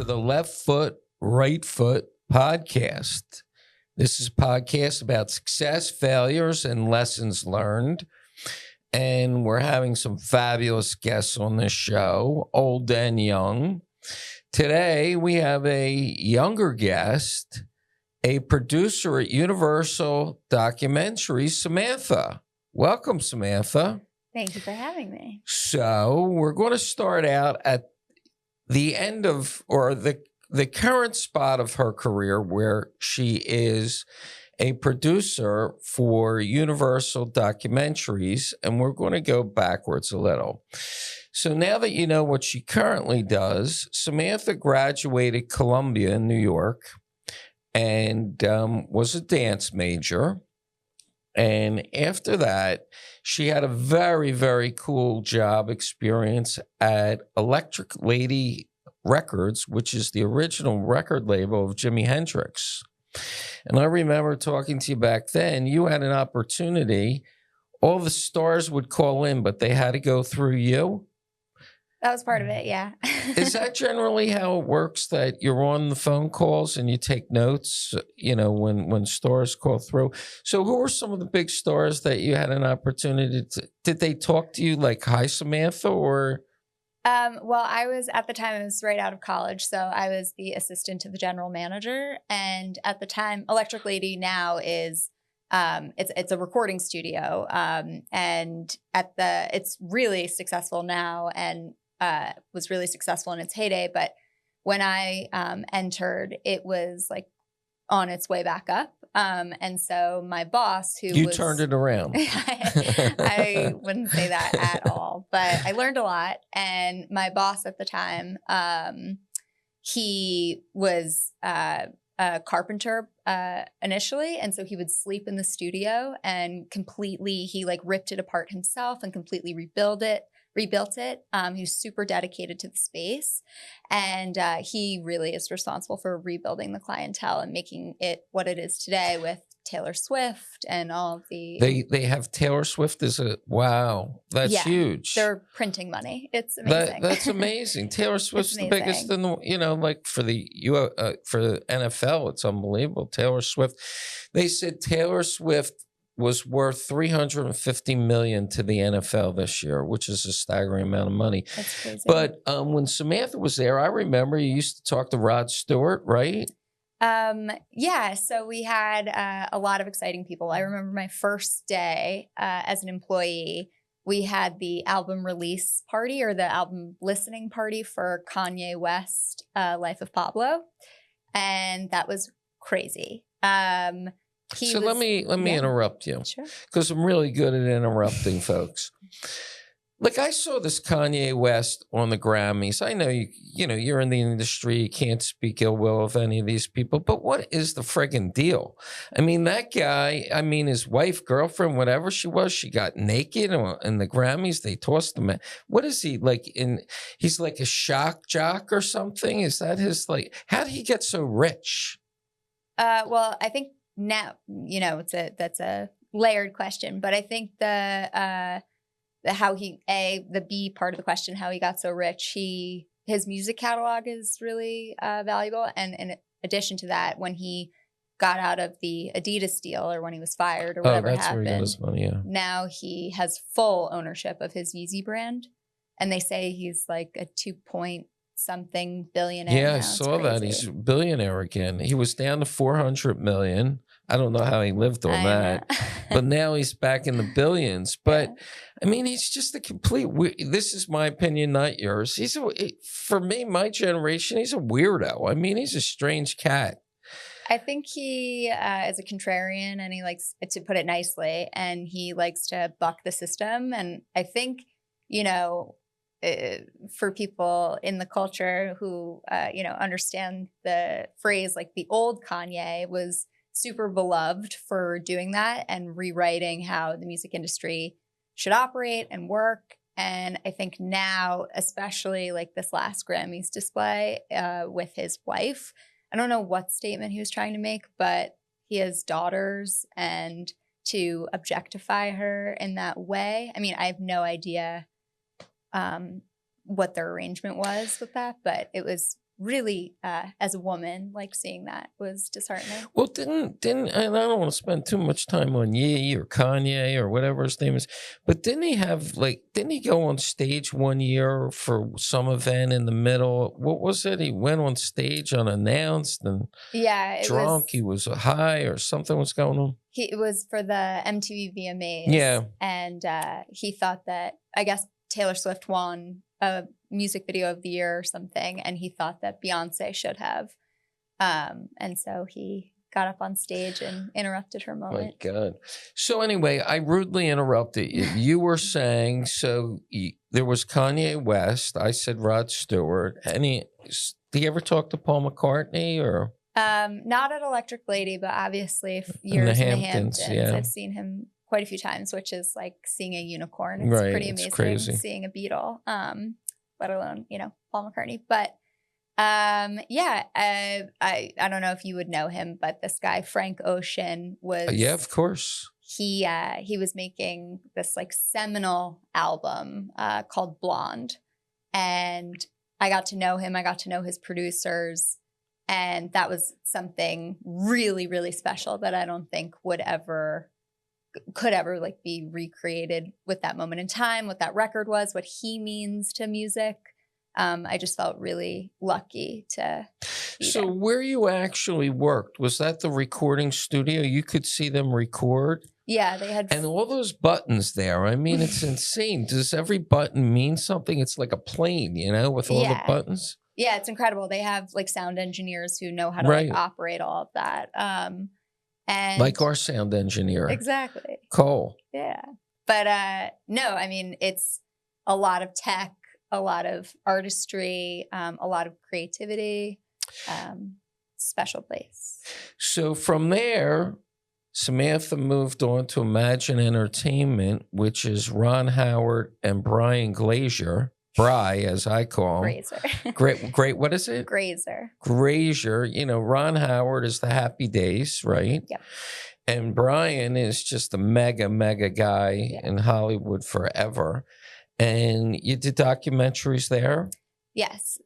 the Left Foot, Right Foot podcast. This is a podcast about success, failures, and lessons learned. And we're having some fabulous guests on this show, old and young. Today, we have a younger guest, a producer at Universal Documentaries, Samantha. Welcome, Samantha. Thank you for having me. So we're going to start out at the end of, or the current spot of her career, where she is a producer for Universal Documentaries, and we're going to go backwards a little. So now that you know what she currently does, Samantha graduated Columbia in New York and was a dance major. And after that, she had a very, very cool job experience at Electric Lady Records, which is the original record label of Jimi Hendrix. And I remember talking to you back then. You had an opportunity. All the stars would call in, but they had to go through you. That was part of it, yeah. Is that generally how it works, that you're on the phone calls and you take notes, you know, when stars call through? So who were some of the big stars that you had an opportunity to, did they talk to you like, hi, Samantha, or? Well, I was, at the time, I was right out of college, so I was the assistant to the general manager. And at the time, Electric Lady now is, it's a recording studio. And it's really successful now and was really successful in its heyday. But when I entered, it was like on its way back up. And so my boss, who you turned it around. I wouldn't say that at all, but I learned a lot. And my boss at the time, he was a carpenter initially. And so he would sleep in the studio and he like ripped it apart himself and completely rebuilt it. He was super dedicated to the space. And he really is responsible for rebuilding the clientele and making it what it is today with Taylor Swift and all of the... They have Taylor Swift as a... Wow, that's huge. They're printing money. It's amazing. That's amazing. Taylor Swift's the biggest in the... You know, like for the NFL, it's unbelievable. Taylor Swift. They said Taylor Swift was worth $350 million to the NFL this year, which is a staggering amount of money. That's crazy. But when Samantha was there, I remember you used to talk to Rod Stewart, right? Yeah. So we had a lot of exciting people. I remember my first day as an employee. We had the album release party or the album listening party for Kanye West, Life of Pablo, and that was crazy. Let me interrupt you, because I'm really good at interrupting folks. Like, I saw this Kanye West on the Grammys. I know you're in the industry. You can't speak ill will of any of these people, but what is the friggin' deal? I mean, that guy, his wife, girlfriend, whatever she was, she got naked in the Grammys. They tossed him. What is he like? He's like a shock jock or something? Is that his, like, how did he get so rich? Well, I think now, that's a layered question, but I think the B part of the question, how he got so rich, his music catalog is really valuable. And in addition to that, when he got out of the Adidas deal or when he was fired or whatever happened, where he got his money, yeah. Now he has full ownership of his Yeezy brand. And they say he's like a 2-point-something billionaire. Yeah, now. I saw that. He's a billionaire again. He was down to $400 million. I don't know how he lived on that, but now he's back in the billions. But he's just a complete. This is my opinion, not yours. For me, my generation, he's a weirdo. He's a strange cat. I think he is a contrarian, and he likes, to put it nicely, and he likes to buck the system. And I think, for people in the culture who, understand the phrase, like the old Kanye was super beloved for doing that and rewriting how the music industry should operate and work. And I think now, especially like this last Grammys display with his wife, I don't know what statement he was trying to make, but he has daughters, and to objectify her in that way. I have no idea what their arrangement was with that, but it was really, as a woman, like seeing that was disheartening. Well, didn't and I don't want to spend too much time on Ye or Kanye or whatever his name is, but didn't he go on stage one year for some event in the middle? What was it? He went on stage unannounced and Yeah, drunk. He was high or something was going on. it was for the MTV VMAs. Yeah. And he thought that, I guess Taylor Swift won a music video of the year or something, and he thought that Beyonce should have. And so he got up on stage and interrupted her moment. My God. So anyway, I rudely interrupted you. You were saying, there was Kanye West. I said Rod Stewart. Do you ever talk to Paul McCartney or? Not at Electric Lady, but obviously years in the Hamptons. Yeah. I've seen him quite a few times, which is like seeing a unicorn. It's Right, pretty it's amazing crazy. seeing a Beatle, let alone, Paul McCartney. But yeah, I don't know if you would know him, but this guy, Frank Ocean, was Yeah, of course. he was making this like seminal album called Blonde. And I got to know him. I got to know his producers. And that was something really, really special that I don't think could ever like be recreated with that moment in time, what that record was, what he means to music. I just felt really lucky to be So there. where you actually worked, was that the recording studio? You could see them record? Yeah, they had And all those buttons there, I mean, it's insane. Does every button mean something? It's like a plane, with all the Yeah. buttons? Yeah, it's incredible. They have like sound engineers who know how to Right. like operate all of that. And Like our sound engineer, exactly. Cole. Yeah. But no, I mean, it's a lot of tech, a lot of artistry, a lot of creativity, special place. So from there, Samantha moved on to Imagine Entertainment, which is Ron Howard and Brian Glazier. Bry, as I call him. Grazer. Great. What is it? Grazer. Grazier. Ron Howard is the Happy Days, right? Yep. And Brian is just a mega, mega guy in Hollywood forever. And you did documentaries there? Yes.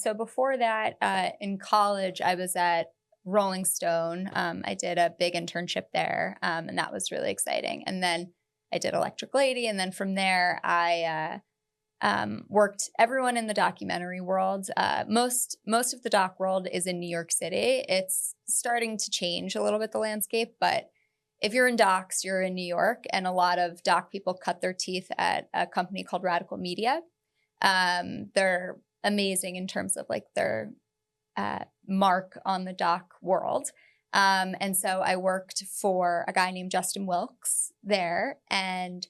So before that, in college, I was at Rolling Stone. I did a big internship there, and that was really exciting. And then I did Electric Lady. And then from there, I worked everyone in the documentary world. Most of the doc world is in New York City. It's starting to change a little bit, the landscape, but if you're in docs, you're in New York, and a lot of doc people cut their teeth at a company called Radical Media. They're amazing in terms of like their mark on the doc world. And so I worked for a guy named Justin Wilkes there, and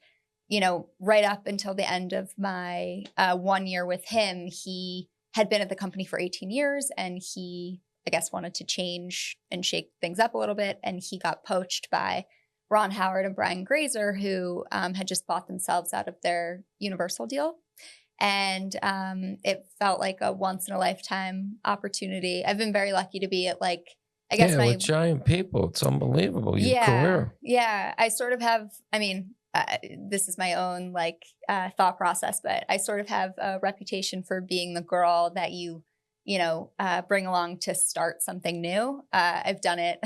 right up until the end of my 1 year with him, he had been at the company for 18 years, and he, I guess, wanted to change and shake things up a little bit. And he got poached by Ron Howard and Brian Grazer, who had just bought themselves out of their Universal deal. And it felt like a once-in-a-lifetime opportunity. I've been very lucky to be at with giant people. It's unbelievable, your career. Yeah, I sort of have, this is my own thought process, but I sort of have a reputation for being the girl that you bring along to start something new. I've done it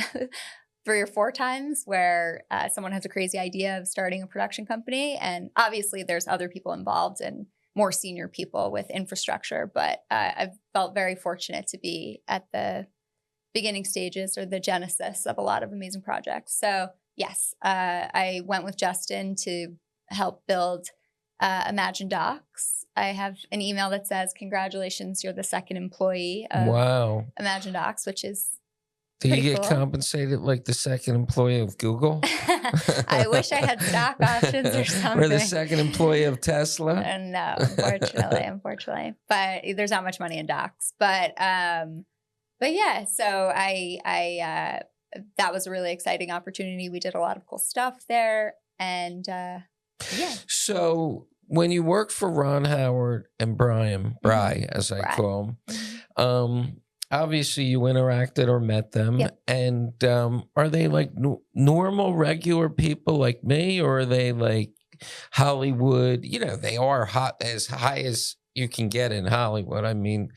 3 or 4 times where someone has a crazy idea of starting a production company. And obviously there's other people involved and more senior people with infrastructure, but I've felt very fortunate to be at the beginning stages or the genesis of a lot of amazing projects. So yes, I went with Justin to help build Imagine Docs. I have an email that says, "Congratulations, you're the second employee of Imagine Docs," which is Do you pretty get cool. compensated like the second employee of Google? I wish I had stock options or something. Or the second employee of Tesla? No, unfortunately. But there's not much money in docs. But yeah, so I that was a really exciting opportunity. We did a lot of cool stuff there. And yeah. So when you worked for Ron Howard and Bry, as I call them, obviously you interacted or met them. Yep. And are they like normal, regular people like me, or are they like Hollywood? They are hot, as high as you can get in Hollywood. I mean,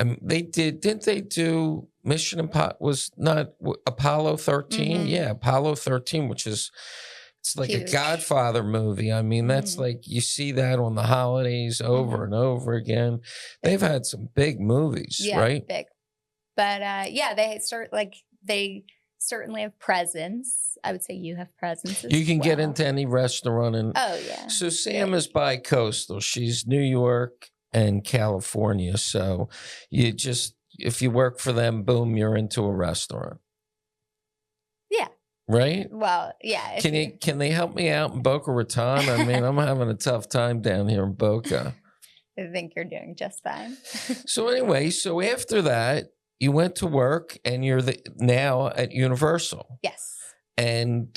Didn't they do Mission Impossible? Was not Apollo 13? Mhm. Yeah, Apollo 13, which is it's like a Huge. Godfather movie. I mean, that's Mhm. like you see that on the holidays over Mhm. and over again. They've had some big movies, Yeah, right? big. But yeah, they certainly have presence. I would say you have presence as You can get well. into any restaurant, and Oh yeah. so Sam Big. is bi-coastal. She's New York and California. So you just if you work for them, boom, you're into a restaurant, Yeah. right? Well, yeah. if you- Can they help me out in Boca Raton? I mean, I'm having a tough time down here in Boca. I think you're doing just fine. So anyway, so after that, you went to work, and you're now at Universal, Yes. and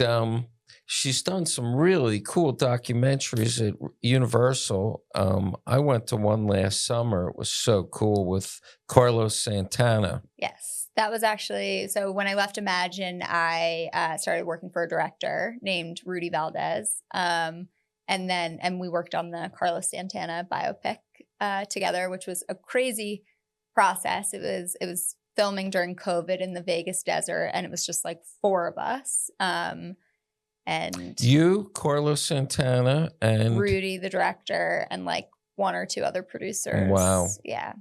she's done some really cool documentaries at Universal. I went to one last summer. It was so cool with Carlos Santana. Yes. That was actually so when I left Imagine, I started working for a director named Rudy Valdez. And we worked on the Carlos Santana biopic together, which was a crazy process. It was filming during COVID in the Vegas desert, and it was just like 4 of us. And You, Carlos Santana, and Rudy, the director, and like 1 or 2 other producers. Wow. Yeah.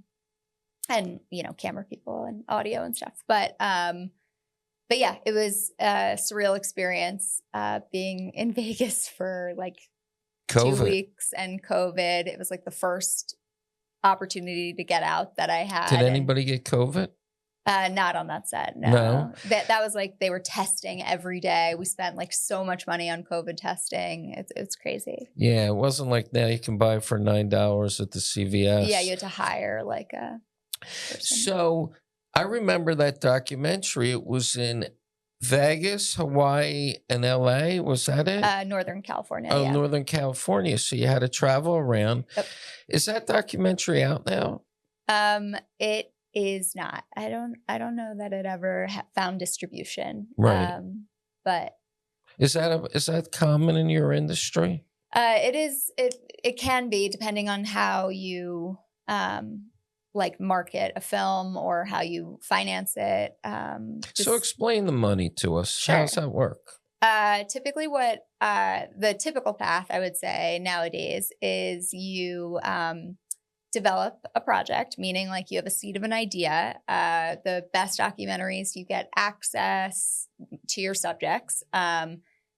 And, camera people and audio and stuff. But yeah, it was a surreal experience being in Vegas for like 2 COVID. weeks and COVID. It was like the first opportunity to get out that I had. Did anybody get COVID? Not on that set. No. That was like they were testing every day. We spent like so much money on COVID testing. It's crazy. Yeah, it wasn't like now you can buy it for $9 at the CVS. Yeah, you had to hire like a person. So I remember that documentary. It was in Vegas, Hawaii, and LA. Was that it? Northern California. Oh, yeah. Northern California. So you had to travel around. Yep. Is that documentary out now? It is not. I don't know that it ever found distribution. Right. But Is that common in your industry? it is. It can be depending on how you like market a film or how you finance it. So explain the money to us. Sure. How does that work? Typically what the typical path I would say nowadays is you develop a project, meaning like you have a seed of an idea. The best documentaries, you get access to your subjects.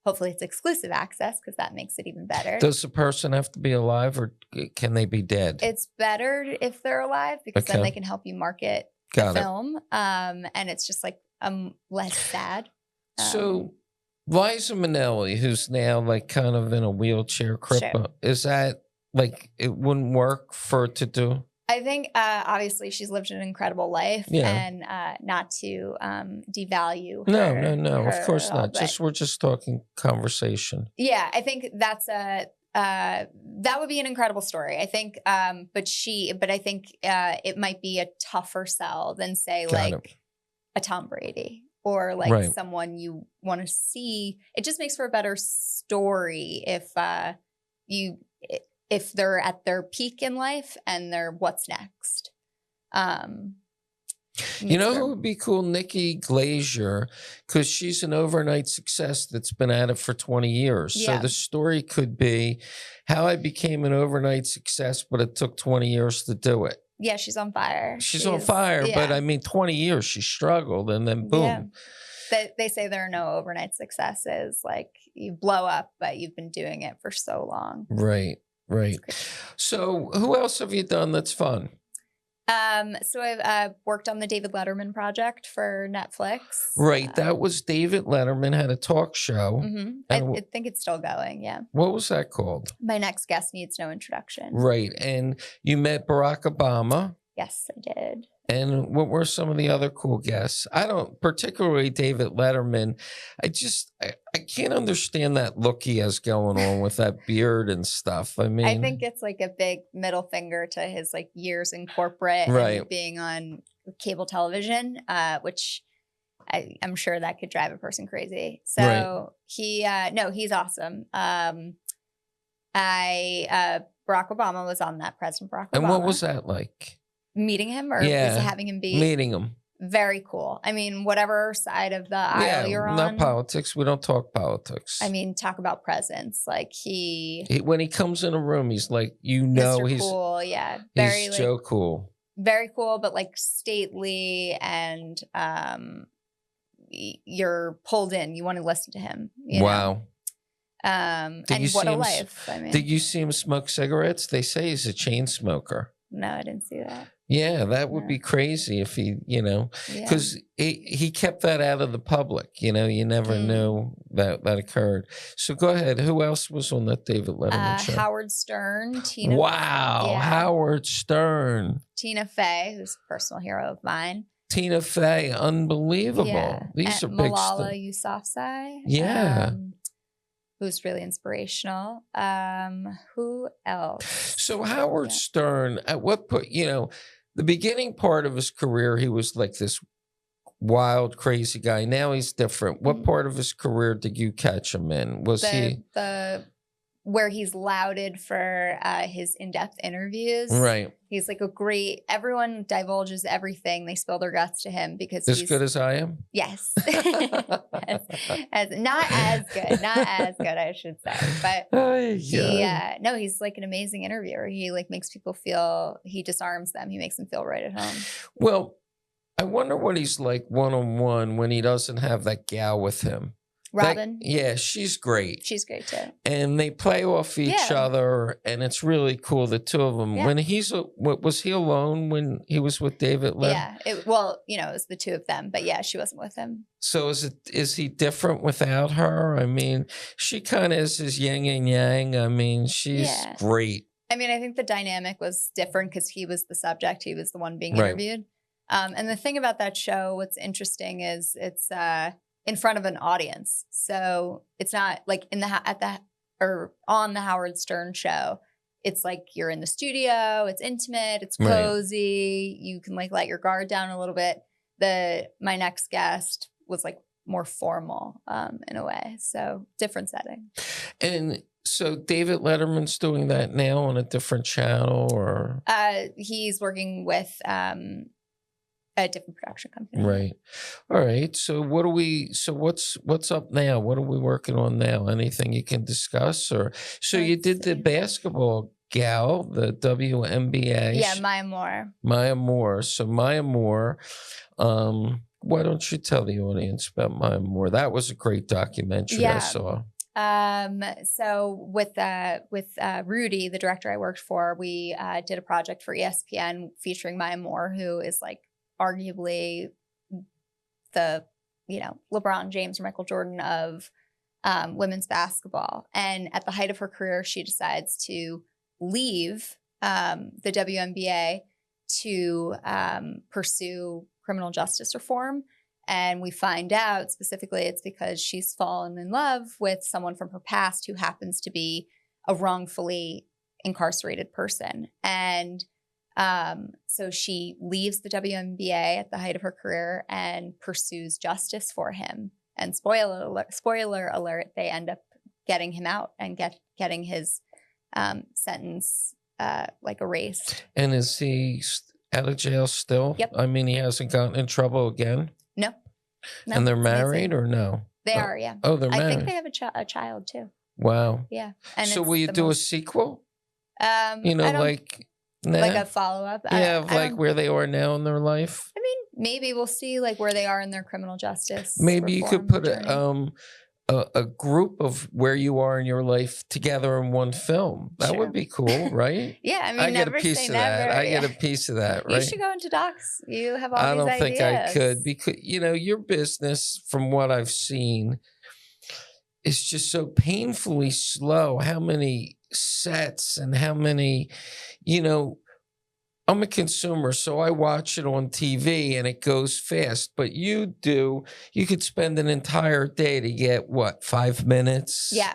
Hopefully it's exclusive access because that makes it even better. Does the person have to be alive, or can they be dead? It's better if they're alive because then they can help you market the film. And it's just like less sad. So Liza Minnelli, who's now like kind of in a wheelchair cripple, Sure. Is that like it wouldn't work for it to do? I think obviously she's lived an incredible life, and not to devalue her. No, of course all, not. We're just talking conversation. Yeah, I think that's that would be an incredible story. I think, but I think it might be a tougher sell than say a Tom Brady or like someone you want to see. It just makes for a better story if they're at their peak in life and they're what's next. You know who would be cool? Nikki Glazier, because she's an overnight success that's been at it for 20 years. Yeah. So the story could be how I became an overnight success, but it took 20 years to do it. Yeah, she's on fire. She's on fire, but I mean, 20 years she struggled, and then boom. Yeah. They say there are no overnight successes. Like you blow up, but you've been doing it for so long. Right. So who else have you done that's fun? So I've worked on the David Letterman project for Netflix. Right. That was David Letterman had a talk show. Mm-hmm. I think it's still going. Yeah. What was that called? My Next Guest Needs No Introduction. Right. And you met Barack Obama. Yes, I did. And what were some of the other cool guests? I don't, particularly David Letterman. I can't understand that look he has going on with that beard and stuff. I mean, I think it's like a big middle finger to his like years in corporate and being on cable television, which I'm sure that could drive a person crazy. So he's awesome. Barack Obama was on that, President Barack Obama. And what was that like? Meeting him or Yeah. just having him be Meeting him. very cool. I mean, whatever side of the aisle you're on. Not politics. We don't talk politics. I mean, talk about presence. Like when he comes in a room, he's like, Mr. he's cool. Yeah. Very he's like Joe Cool. very cool, but like stately and you're pulled in. You want to listen to him. You Wow. know? And you what see a him life. I mean, Did you see him smoke cigarettes? They say he's a chain smoker. no, I didn't see that. Yeah, that would No. be crazy if he, Yeah. because he kept that out of the public. You never knew that occurred. So go ahead. Who else was on that David Letterman show? Howard Stern, Tina. Wow, Yeah. Howard Stern, Tina Fey, who's a personal hero of mine. Tina Fey, unbelievable. Yeah. These are and big Malala stuff. Yousafzai. Yeah. Who's really inspirational. Who else? So Howard Yeah. Stern, at what point, the beginning part of his career, he was like this wild, crazy guy. Now he's different. What part of his career did you catch him in? Was he where he's lauded for his in-depth interviews? right? He's like everyone divulges everything. They spill their guts to him because As he's good as I am? Yes. Not as good, I should say. But he's like an amazing interviewer. He like makes people feel, he disarms them. He makes them feel right at home. Well, I wonder what he's like one-on-one when he doesn't have that gal with him. Robin? She's great. She's great too. And they play off each other, and it's really cool, the two of them. Yeah. When was he alone when he was with David Letterman? Yeah. It was the two of them, but yeah, she wasn't with him. So is he different without her? I mean, she kind of is his yin and yang. I mean, she's great. I mean, I think the dynamic was different because he was the subject. He was the one being Right. interviewed. And the thing about that show, what's interesting is it's in front of an audience. So it's not like on the Howard Stern show. It's like you're in the studio, it's intimate, it's cozy. You can like let your guard down a little bit. My next guest was like more formal in a way. So different setting. And so David Letterman's doing that now on a different channel, or he's working with a different production company. right. All right. So what's up now? What are we working on now? Anything you can discuss? Or so you did the basketball gal, the WNBA. Yeah, Maya Moore. Maya Moore. So Maya Moore, why don't you tell the audience about Maya Moore? That was a great documentary I saw. So with Rudy, the director I worked for, we did a project for ESPN featuring Maya Moore, who is like arguably the, LeBron James or Michael Jordan of women's basketball. And at the height of her career, she decides to leave the WNBA to pursue criminal justice reform. And we find out specifically it's because she's fallen in love with someone from her past who happens to be a wrongfully incarcerated person. And so she leaves the WNBA at the height of her career and pursues justice for him. And spoiler alert, they end up getting him out and getting his sentence like erased. And is he out of jail still? Yep. I mean, he hasn't gotten in trouble again? No. And they're married or no? They are, yeah. Oh, they're married. I think they have a child too. Wow. Yeah. And so will you do a sequel? Like a follow-up? Where they are now in their life? I mean, maybe we'll see like where they are in their criminal justice. Maybe you could put journey. a group of where you are in your life together in one film. That would be cool, right? Yeah, I mean, I get a never piece say of never. that. I get a piece of that, right? You should go into docs. You have all I these don't think I ideas. could because your business, from what I've seen, is just so painfully slow. How many sets and how many, I'm a consumer, so I watch it on TV and it goes fast. But you could spend an entire day to get 5 minutes? Yeah.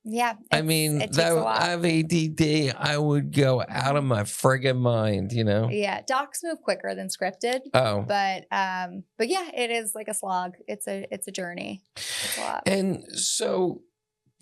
Yeah. I mean, I have ADD. I would go out of my friggin' mind, Yeah. Docs move quicker than scripted. Oh. But yeah, it is like a slog. It's a journey. It's a lot. And so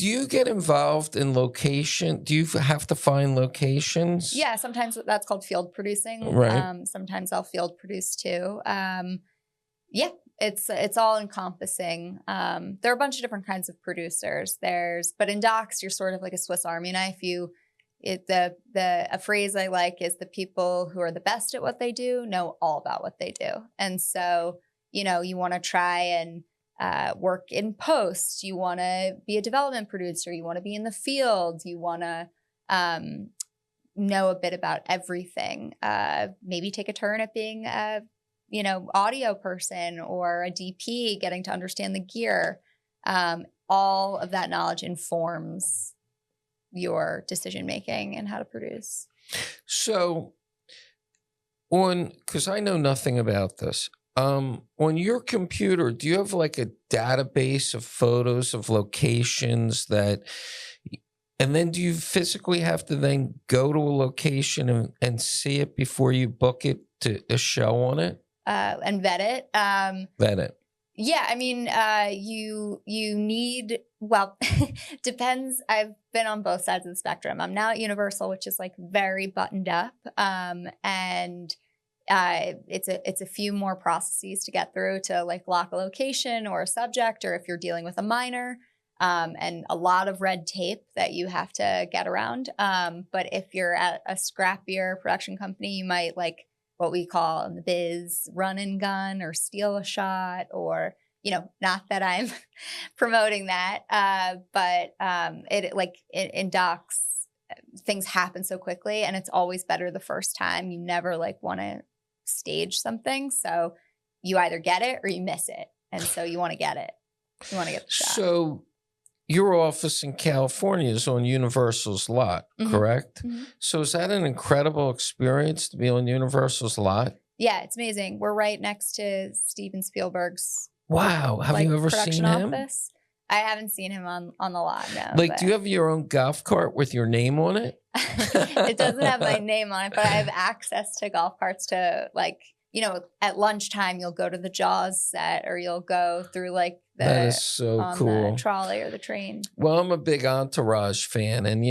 Do you get involved in location? Do you have to find locations? Yeah, sometimes that's called field producing. Right. Sometimes I'll field produce too. Yeah, it's all encompassing. There are a bunch of different kinds of producers. But in docs, you're sort of like a Swiss Army knife. A phrase I like is the people who are the best at what they do know all about what they do. And so, you want to try and work in post. You want to be a development producer. You want to be in the field. You want to know a bit about everything. Maybe take a turn at being a audio person or a DP, getting to understand the gear. All of that knowledge informs your decision making and how to produce. So, because I know nothing about this, on your computer, do you have like a database of photos of locations and then do you physically have to then go to a location and see it before you book it to a show on it? And vet it. Vet it. Yeah, I mean, you need, well, depends. I've been on both sides of the spectrum. I'm now at Universal, which is like very buttoned up, and it's a few more processes to get through to like lock a location or a subject, or if you're dealing with a minor, and a lot of red tape that you have to get around. But if you're at a scrappier production company, you might like what we call in the biz run and gun or steal a shot, or not that I'm promoting that, but it like in docs things happen so quickly, and it's always better the first time. You never like want to stage something, so you either get it or you miss it, and so you want to get it. You want to get the shot. So your office in California is on Universal's lot, correct? Mm-hmm. So is that an incredible experience to be on Universal's lot? Yeah, it's amazing. We're right next to Steven Spielberg's. Wow. Have you ever seen him? Office. I haven't seen him on the lot, no. Like, do you have your own golf cart with your name on it? It doesn't have my name on it, but I have access to golf carts to like, at lunchtime, you'll go to the Jaws set, or you'll go through like that is so cool. The trolley or the train. Well, I'm a big Entourage fan, and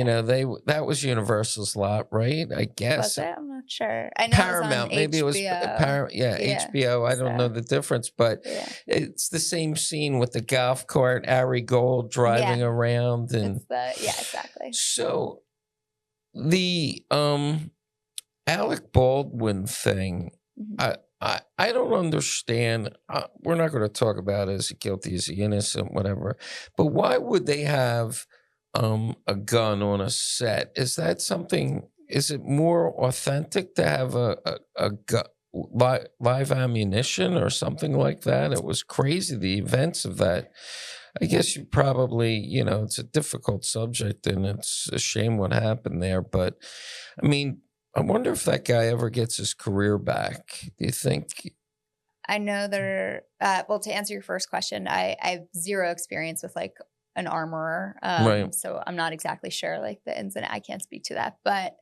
that was Universal's lot, right? I guess. Was it? I'm not sure. I know Paramount. Maybe it was Paramount. Yeah, HBO. I don't know the difference, but it's the same scene with the golf cart, Ari Gold driving around, and exactly. So the Alec Baldwin thing. Mm-hmm. I don't understand. We're not going to talk about it. Is he guilty? Is he innocent? Whatever. But why would they have a gun on a set? Is that something? Is it more authentic to have a live ammunition or something like that? It was crazy, the events of that. I guess you probably, it's a difficult subject and it's a shame what happened there. But I mean, I wonder if that guy ever gets his career back. Do you think? I know well, to answer your first question, I have zero experience with like an armorer. Right. So I'm not exactly sure like the ins and outs. I can't speak to that, but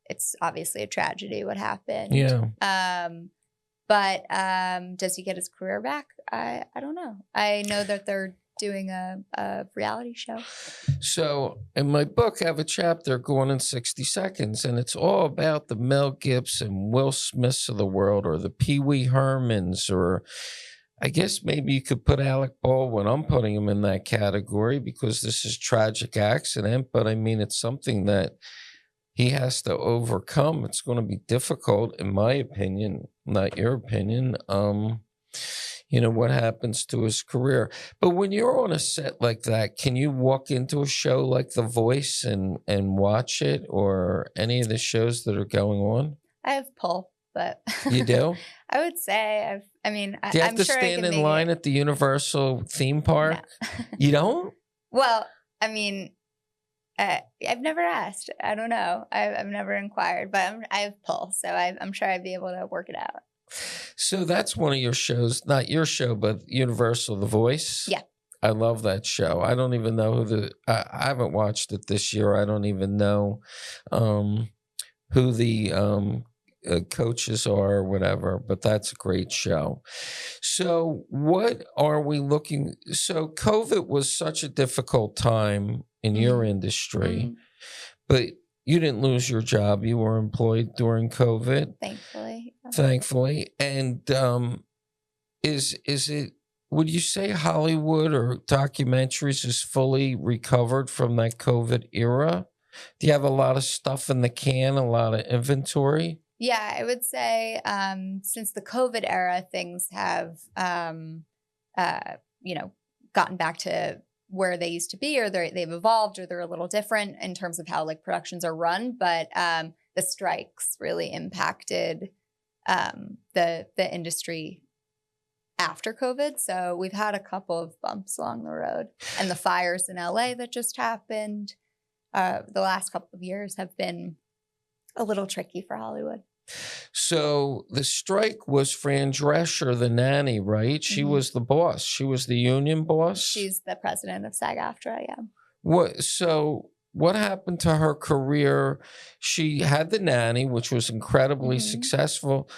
it's obviously a tragedy what happened. Yeah. But does he get his career back? I don't know. I know that they're doing a reality show. So in my book, I have a chapter, Gone in 60 Seconds, and it's all about the Mel Gibson, Will Smiths of the world, or the Pee Wee Hermans, or I guess maybe you could put Alec Baldwin. I'm putting him in that category because this is tragic accident, but I mean, it's something that he has to overcome. It's going to be difficult, in my opinion, not your opinion. What happens to his career. But when you're on a set like that, can you walk into a show like The Voice and watch it, or any of the shows that are going on? I have pull, but you do? I would say do you have to stand in line at the Universal theme park? No. You don't? Well, I mean, I've never asked. I don't know. I've never inquired, but I have pull, so I'm sure I'd be able to work it out. So that's one of your shows, not your show, but Universal, The Voice. Yeah. I love that show. I don't even know I haven't watched it this year. I don't even know who the coaches are or whatever, but that's a great show. So what are we looking? So COVID was such a difficult time in your Mhm. industry, Mhm. but you didn't lose your job. You were employed during COVID, Thankfully. Yeah. thankfully. And is it? Would you say Hollywood or documentaries is fully recovered from that COVID era? Do you have a lot of stuff in the can, a lot of inventory? Yeah, I would say since the COVID era, things have, uh, you know, gotten back to where they used to be, or they've evolved, or they're a little different in terms of how like productions are run. But the strikes really impacted the industry after COVID. So we've had a couple of bumps along the road, and the fires in LA that just happened the last couple of years have been a little tricky for Hollywood. So the strike was Fran Drescher, the nanny, right? She Mhm. was the boss. She was the union boss. She's the president of SAG-AFTRA. Yeah. What? So what happened to her career? She had the nanny, which was incredibly Mhm. successful.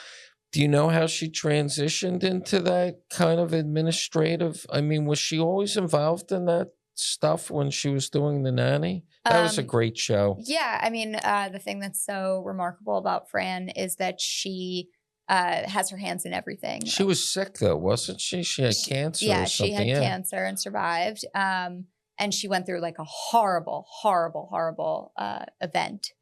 Do you know how she transitioned into that kind of administrative? I mean, was she always involved in that stuff when she was doing the nanny? That was a Um, great show. yeah. I mean, the thing that's so remarkable about Fran is that she has her hands in everything. She was sick though, wasn't she? She had She, cancer or yeah, she something. had Yeah. cancer and survived. And she went through like a horrible, horrible, horrible event,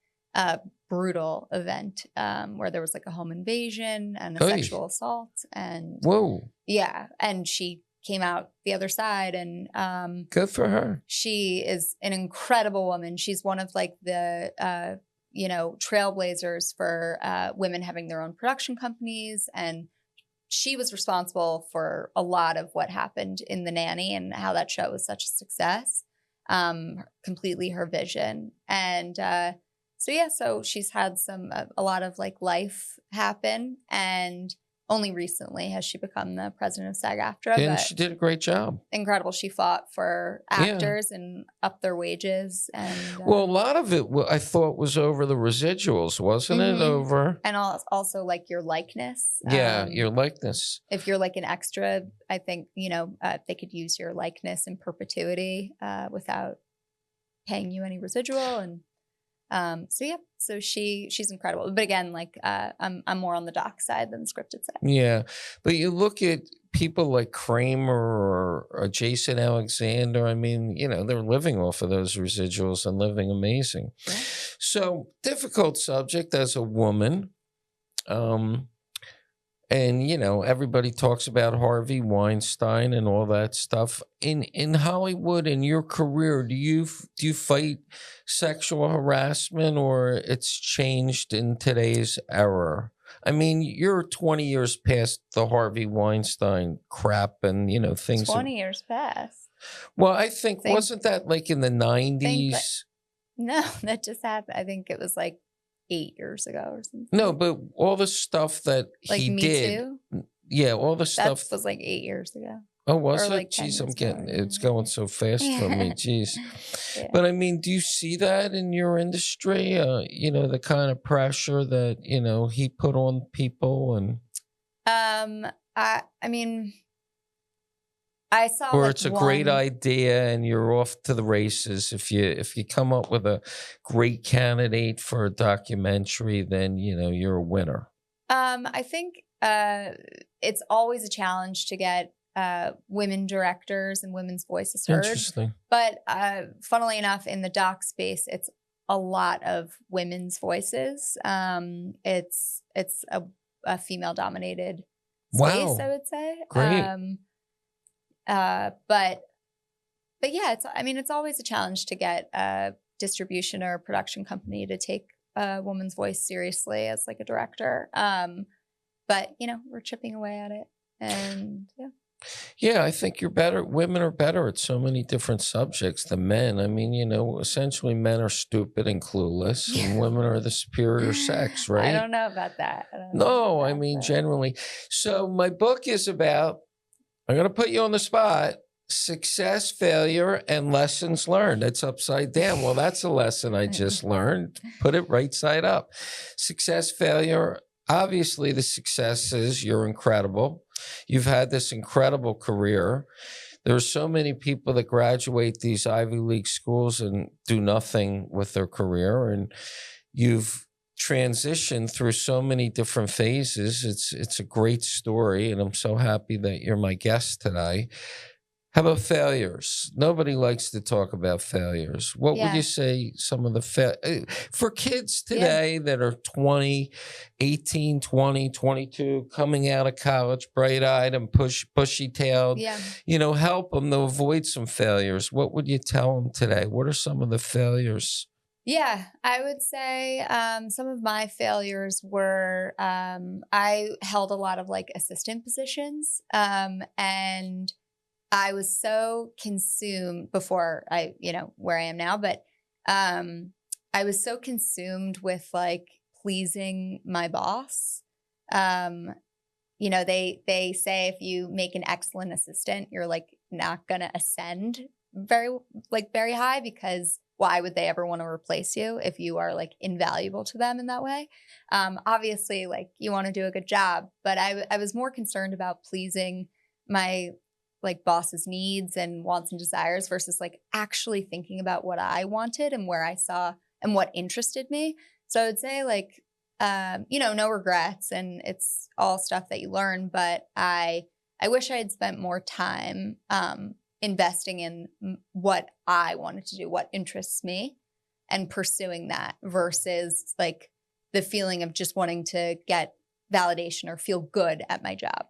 brutal event, where there was like a home invasion and a Oy. sexual assault. And Whoa. yeah, and she came out the other side. And Good for her. she is an incredible woman. She's one of like the trailblazers for women having their own production companies, and she was responsible for a lot of what happened in The Nanny and how that show was such a success. Completely her vision. And so she's had a lot of like life happen, and only recently has she become the president of SAG-AFTRA. And But she did a great job. incredible. She fought for Yeah. actors and upped their wages. And Well, a lot of it I thought was over the residuals, wasn't it? Mhm. Over. and also like your likeness. Yeah, your likeness. If you're like an extra, I think, they could use your likeness in perpetuity without paying you any residual. And so she's incredible. But again, like I'm more on the doc side than the scripted side. Yeah. But you look at people like Kramer or Jason Alexander, I mean, they're living off of those residuals and living amazing. Yeah. So difficult subject as a woman. And everybody talks about Harvey Weinstein and all that stuff. In Hollywood, in your career, do you fight sexual harassment, or it's changed in today's era? I mean, you're 20 years past the Harvey Weinstein crap, and things. 20 years past. Well, I think Same- wasn't that like in the 90s? No, that just happened. I think it was like 8 years ago or something. No, but all the stuff that Like he Me did. Too? Yeah, all the That stuff. was like 8 years ago. Oh, was or it? like 10 Jeez, I'm years getting ago, it's yeah. going so fast for me. Jeez. Yeah. But I mean, do you see that in your industry? The kind of pressure that, he put on people, and I mean, I saw or like it's a great one- idea and you're off to the races. If you come up with a great candidate for a documentary, then you're a winner. I think it's always a challenge to get women directors and women's voices heard. Interesting. But funnily enough, in the doc space, it's a lot of women's voices. It's a female dominated space, Wow. I would say. Great. But yeah, it's always a challenge to get a distribution or a production company to take a woman's voice seriously as like a director. But we're chipping away at it, and yeah. Yeah, I think you're better. Women are better at so many different subjects than men. I mean, essentially men are stupid and clueless, and women are the superior sex, right? I don't know about that. No, I mean, generally. So my book is about, I'm going to put you on the spot, success, failure, and lessons learned. That's upside down. Well, that's a lesson I just learned. Put it right side up. Success, failure, obviously the success is you're incredible. You've had this incredible career. There are so many people that graduate these Ivy League schools and do nothing with their career, and you've transitioned through so many different phases. It's a great story, and I'm so happy that you're my guest today. How about failures? Nobody likes to talk about failures. What would you Yeah. say some of the for kids Yeah. today that are 20, 18, 20, 22, coming out of college, bright-eyed and bushy-tailed, Yeah. help them to avoid some failures? What would you tell them today? What are some of the failures? Yeah, I would say some of my failures were I held a lot of like assistant positions, and I was so consumed before where I am now, but I was so consumed with like pleasing my boss. Um, they say if you make an excellent assistant, you're like not gonna ascend very high, because why would they ever want to replace you if you are like invaluable to them in that way? Obviously, like you want to do a good job, but I was more concerned about pleasing my like boss's needs and wants and desires versus like actually thinking about what I wanted and where I saw and what interested me. So I would say like no regrets, and it's all stuff that you learn, but I wish I had spent more time investing in what I wanted to do, what interests me, and pursuing that versus like the feeling of just wanting to get validation or feel good at my job.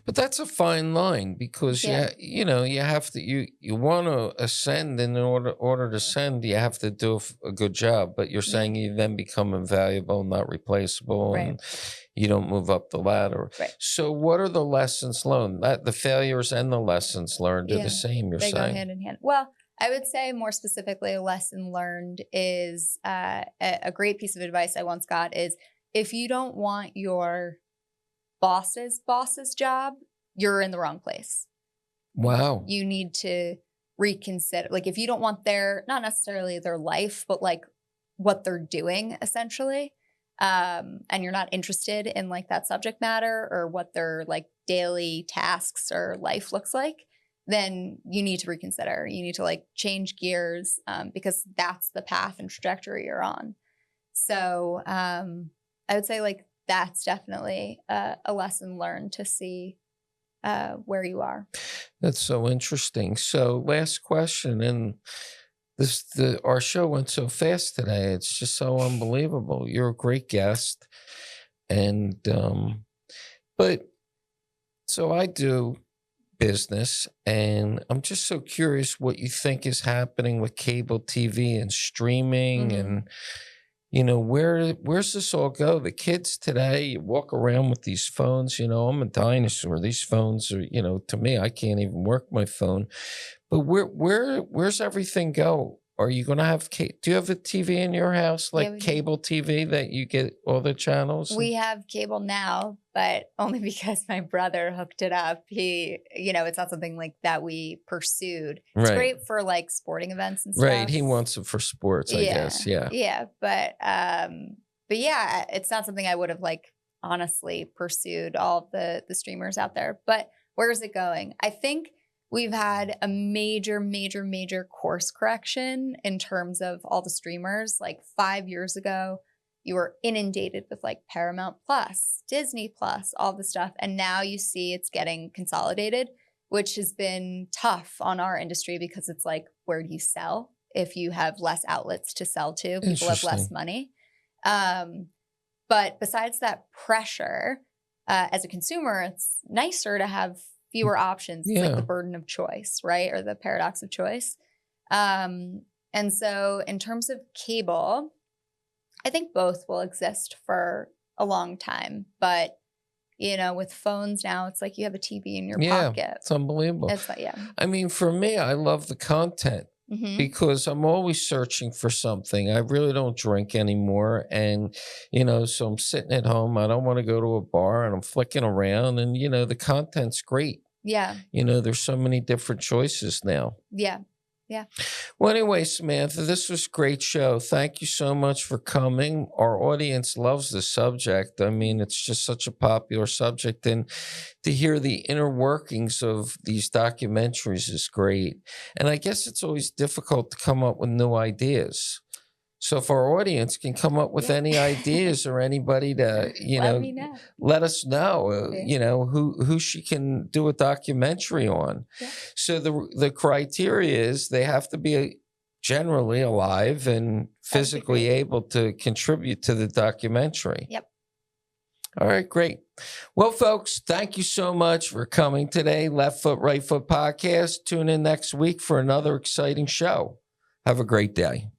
But that's a fine line because Yeah. you have to you want to ascend, and in order to ascend, you have to do a good job. But you're Yeah. saying you then become invaluable, not replaceable, Right. and you don't move up the ladder. Right. So, what are the lessons learned? That the failures and the lessons learned are Yeah. the same. You're They go saying. hand in hand. Well, I would say more specifically, a lesson learned is a great piece of advice I once got is if you don't want your boss's job, you're in the wrong place. Wow. You need to reconsider. Like if you don't want not necessarily their life, but like what they're doing essentially, and you're not interested in like that subject matter or what their like daily tasks or life looks like, then you need to reconsider. You need to like change gears, because that's the path and trajectory you're on. So I would say like that's definitely a lesson learned to see where you are. That's so interesting. So, last question, and our show went so fast today. It's just so unbelievable. You're a great guest, and but so I do business, and I'm just so curious what you think is happening with cable TV and streaming, Mhm. and where's this all go? The kids today, you walk around with these phones. I'm a dinosaur. These phones are, to me, I can't even work my phone. But where's everything go? Are you going to have? Do you have a TV in your house, Yeah, like we do. cable TV, that you get all the channels? We have cable now, but only because my brother hooked it up. It's not something like that we pursued. It's Right, great for like sporting events and right. He stuff. wants it for sports, I guess. Yeah. Yeah, but yeah, it's not something I would have like honestly pursued all of the streamers out there. But where is it going? I think we've had a major course correction in terms of all the streamers. Like 5 years ago, you were inundated with like Paramount Plus, Disney Plus, all the stuff. And now you see it's getting consolidated, which has been tough on our industry because it's like, where do you sell? If you have less outlets to sell to, people have less Interesting. money. But besides that pressure, as a consumer, it's nicer to have fewer options. It's like Yeah. the burden of choice, right? Or the paradox of choice. And so in terms of cable, I think both will exist for a long time. But, with phones now, it's like you have a TV in your Yeah. pocket. It's unbelievable. It's like, yeah. I mean, for me, I love the content. Hmm. Because I'm always searching for something. I really don't drink anymore. And, so I'm sitting at home. I don't want to go to a bar, and I'm flicking around, and, the content's great. Yeah. There's so many different choices now. Yeah. Yeah. Well, anyway, Samantha, this was a great show. Thank you so much for coming. Our audience loves the subject. I mean, it's just such a popular subject, and to hear the inner workings of these documentaries is great. And I guess it's always difficult to come up with new ideas. So if our audience can come up with Yeah. any ideas or anybody to, Let me know. let us know, Yeah. who she can do a documentary on. Yeah. So the criteria is they have to be generally alive and physically great. able to contribute to the documentary. Yep. All right, great. Well, folks, thank you so much for coming today. Left Foot, Right Foot podcast. Tune in next week for another exciting show. Have a great day.